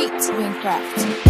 beat Wingcraft.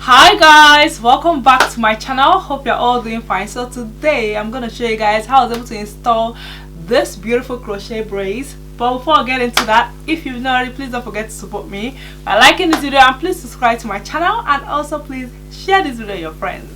Hi guys, welcome back to my channel. Hope you're all doing fine. So today I'm going to show you guys how I was able to install this beautiful crochet braids. But before I get into that, if you've not already, please don't forget to support me by liking this video, and please subscribe to my channel, and also please share this video with your friends.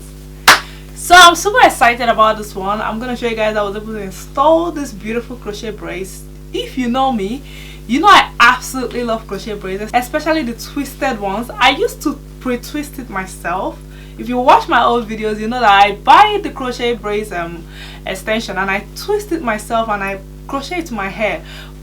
So I'm super excited about this one. I'm going to show you guys how I was able to install this beautiful crochet braids. If you know me, you know I absolutely love crochet braids, especially the twisted ones. I used to pre-twist it myself. If you watch my old videos, you know that I buy the crochet braids extension and I twist it myself and I crochet it to my hair.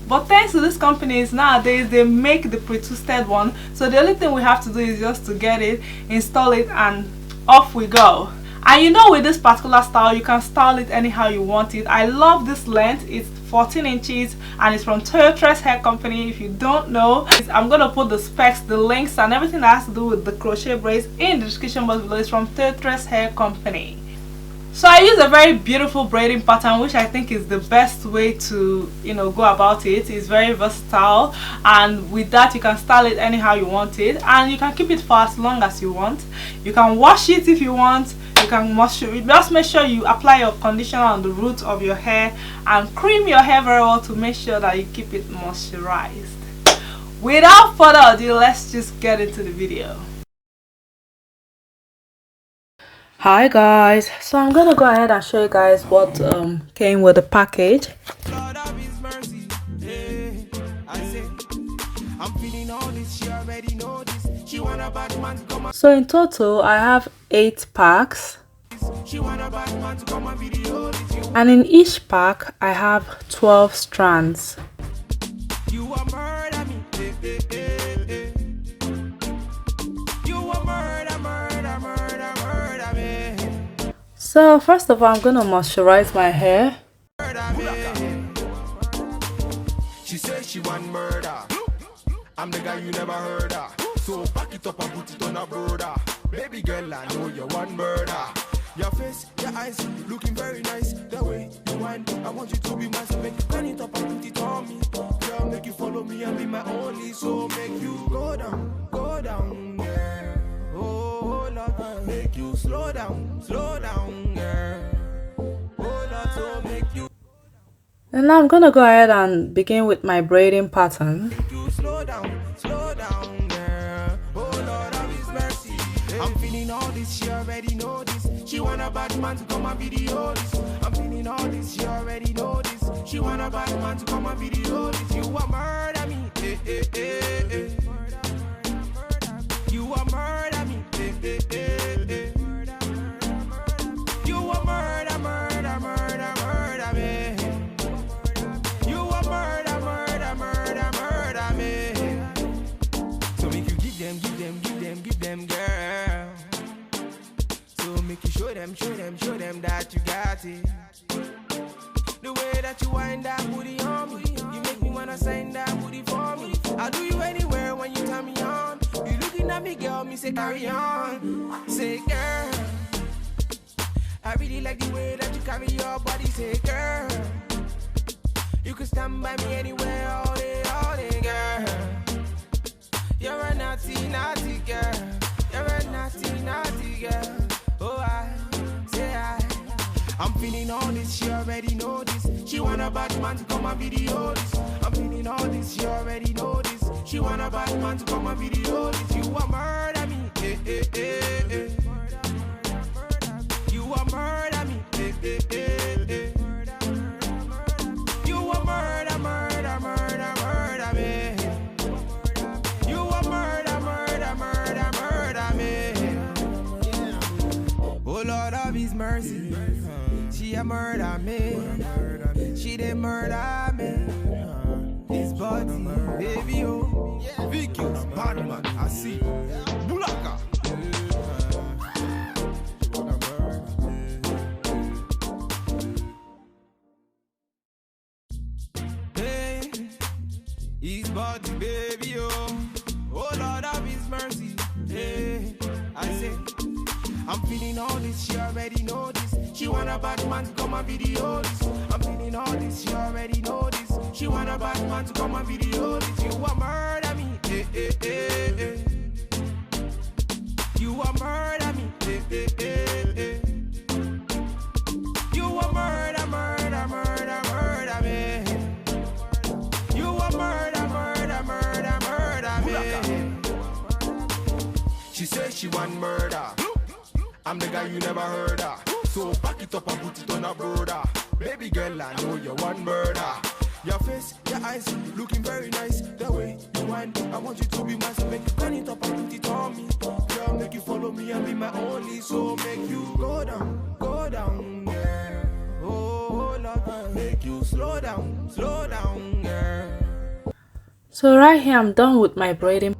But thanks to these companies nowadays, they make the pre-twisted one, so the only thing we have to do is just to get it, install it, and off we go. And you know, with this particular style, you can style it anyhow you want it. I love this length. It's 14 inches and it's from Toyotress Hair Company. If you don't know, I'm gonna put the specs, the links, and everything that has to do with the crochet braids in the description box below. It's from Toyotress Hair Company. So I use a very beautiful braiding pattern, which I think is the best way to, you know, go about it. It's very versatile, and with that you can style it anyhow you want it, and you can keep it for as long as you want. You can wash it if you want. You can moisturize. Just make sure you apply your conditioner on the roots of your hair and cream your hair very well to make sure that you keep it moisturized. Without further ado, let's just get into the video. Hi guys, so I'm gonna go ahead and show you guys what came with the package. So in total I have 8 packs, and in each pack I have 12 strands. So first of all, I'm gonna moisturize my hair. She said she want murder. I'm the guy you never heard of. So pack it up and put it on a brother. Baby girl, I know you want murder. Your face, your eyes, looking very nice. The way you want, I want you to be mine. So make you turn it up and put it on me. Girl, make you follow me and be my only. So make you go down, girl. Oh Lord, make you slow down, girl. Oh Lord, so make you. And now I'm gonna go ahead and begin with my braiding pattern. Make you slow down, girl. Oh Lord, have His mercy. I'm feeling all this, she already know this. She want a bad man to come and video this. I'm feeling all this, she already know this. She want a bad man to come and video this. You want murder me, You want murder me, You want murder me. You want murder me. So make you give them, girl. So make you show them that you got it. The way that you wind that booty on me, you make me wanna sign that booty for me. I'll do you anywhere when you turn me on. You looking at me, girl, me say carry on. Say girl, I really like the way that you carry your body. Say girl, you can stand by me anywhere all day, girl. You're a naughty girl. You're a naughty girl. Oh, I'm feeling all this, she already know this. She want a bad man to come and video this. I'm feeling all this, she already know this. She want a bad man to come and video this. You want murder me, You want murder me, You want murder me. You want murder me. Oh Lord of His mercy. She a murder me. She did murder me. This body, baby, oh. Vicky's bad man, I see. Bulaka. His body, baby, oh. Oh Lord of His mercy. Hey, I say, I'm feeling all this, she already know this. She want a bad man to come and video this. I'm feeling all this, she already know this. She want a bad man to come and video this. You a murder me, eh, eh, eh, eh. You a murder me, eh, eh, eh, eh. You a murder, murder, murder, murder me. You a murder, murder, murder, murder me. She says she want murder. I'm the guy you never heard of. So back it up and put it on a brother. Baby girl, I know you want murder. Your face, your eyes, looking very nice. The way you whine, I want you to be mine. So make you turn it up and put it on me. Girl, make you follow me and be my only. So make you go down, girl. Oh, Lord, make you slow down, girl. So right here I'm done with my braiding.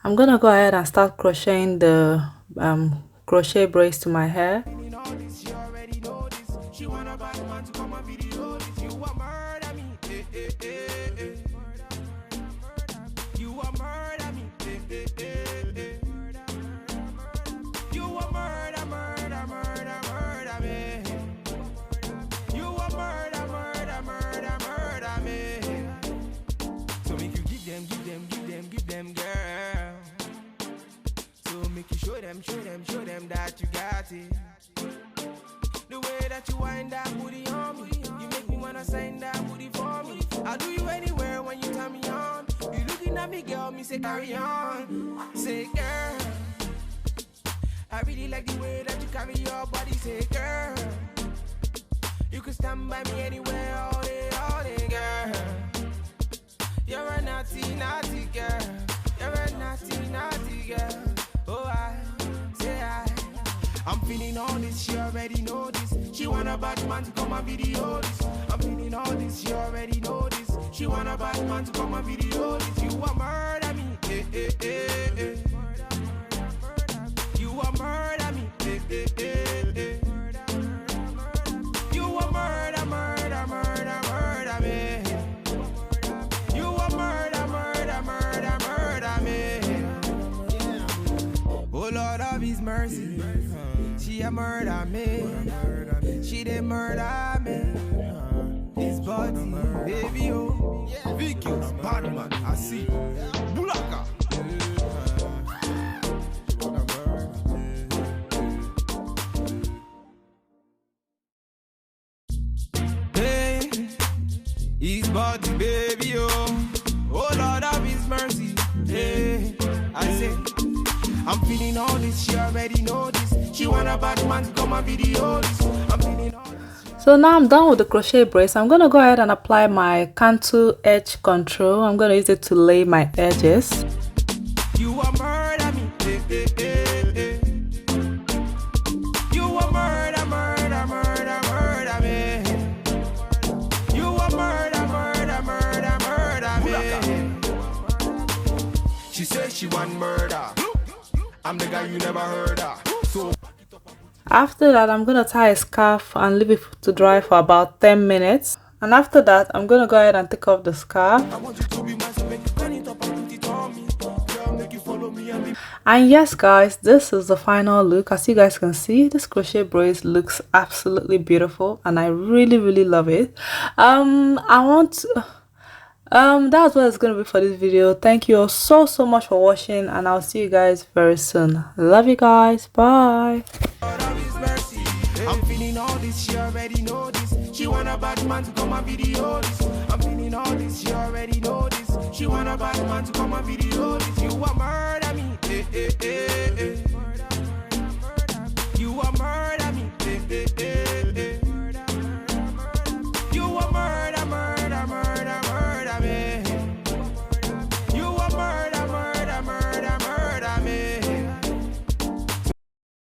I'm gonna go ahead and start crocheting the crochet braids to my hair. Show them that you got it. The way that you wind that booty on me, you make me wanna sign that booty for me. I'll do you anywhere when you turn me on. You looking at me, girl, me say carry on. Say girl, I really like the way that you carry your body. Say girl, you can stand by me anywhere all day, girl. You're a naughty, naughty girl. You're a naughty, naughty girl. Oh, I'm feeling all this, she already know this. She want a bad man to come and video this. I'm feeling all this, she already know this. She want a bad man to come and video this. You a murder me, eh, eh, eh, eh. You a murder me, eh, eh, eh, eh. You a murder, murder, murder, murder me. You a murder, murder, murder, murder me. Oh Lord of His mercy. She a murder me. She did murder me. His body, baby, oh. Vicky, bad man, I see. Bulaka. Hey, his body, baby, oh. Oh Lord of His mercy. Hey, I say, I'm feeling all this, she already know this. She want a bad man to come and video this. I'm feeling all this. So now I'm done with the crochet braids. I'm going to go ahead and apply my Cantu edge control. I'm going to use it to lay my edges. You a murder me, eh, eh, eh, eh. You a murder, murder, murder, murder me. You a murder, murder, murder, murder me. She says she want murder. I'm the guy you never heard of. So after that, I'm gonna tie a scarf and leave it to dry for about 10 minutes. And after that, I'm gonna go ahead and take off the scarf. And yes guys, this is the final look. As you guys can see, this crochet braids looks absolutely beautiful and I really love it. That's what it's gonna be for this video. Thank you all so much for watching and I'll see you guys very soon. Love you guys. Bye. I'm feeling all this, she already know this. She want a bad man to come and video this. I'm feeling all this, she already know this. She want a bad man to come and video this. You a murder me, eh, eh, eh, eh.